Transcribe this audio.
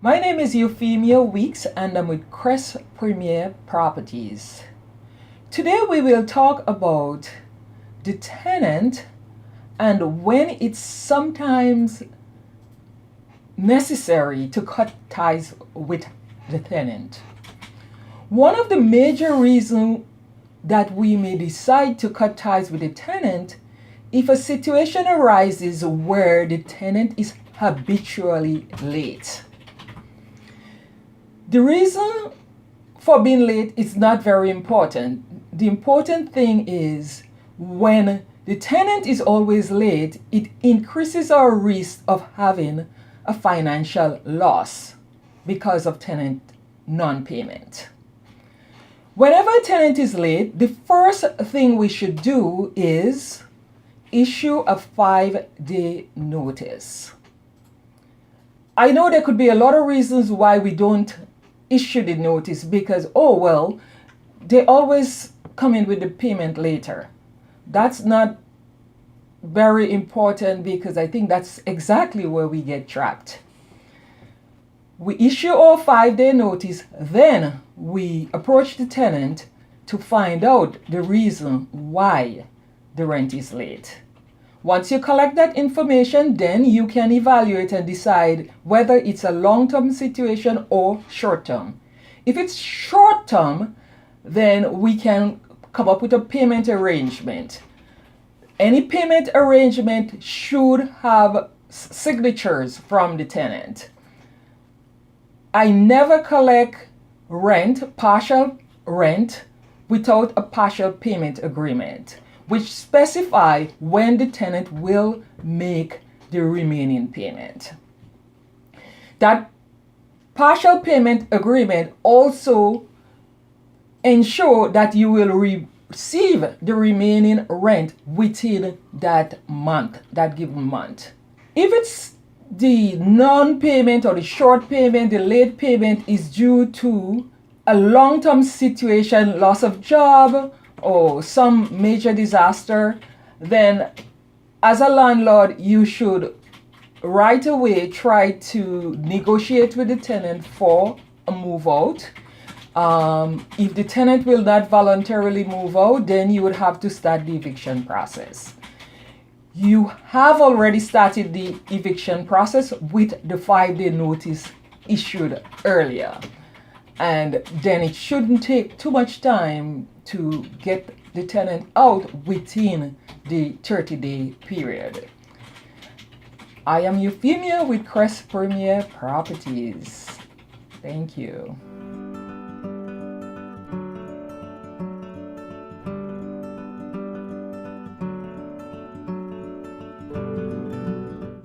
My name is Euphemia Weeks and I'm with Crest Premier Properties. Today we will talk about the tenant and when it's sometimes necessary to cut ties with the tenant. One of the major reasons that we may decide to cut ties with the tenant if a situation arises where the tenant is habitually late. The reason for being late is not very important. The important thing is when the tenant is always late, it increases our risk of having a financial loss because of tenant non-payment. Whenever a tenant is late, the first thing we should do is issue a 5-day notice. I know there could be a lot of reasons why we don't issue the notice because, they always come in with the payment later. That's not very important because I think that's exactly where we get trapped. We issue our 5-day notice, then we approach the tenant to find out the reason why the rent is late. Once you collect that information, then you can evaluate and decide whether it's a long-term situation or short-term. If it's short-term, then we can come up with a payment arrangement. Any payment arrangement should have signatures from the tenant. I never collect partial rent, without a partial payment agreement, which specify when the tenant will make the remaining payment. That partial payment agreement also ensure that you will receive the remaining rent within that given month. If it's the non-payment or the short payment, the late payment is due to a long-term situation, loss of job, or some major disaster, then as a landlord, you should right away try to negotiate with the tenant for a move out. If the tenant will not voluntarily move out, then you would have to start the eviction process. You have already started the eviction process with the 5-day notice issued earlier. And then it shouldn't take too much time to get the tenant out within the 30-day period. I am Euphemia with Crest Premier Properties. Thank you.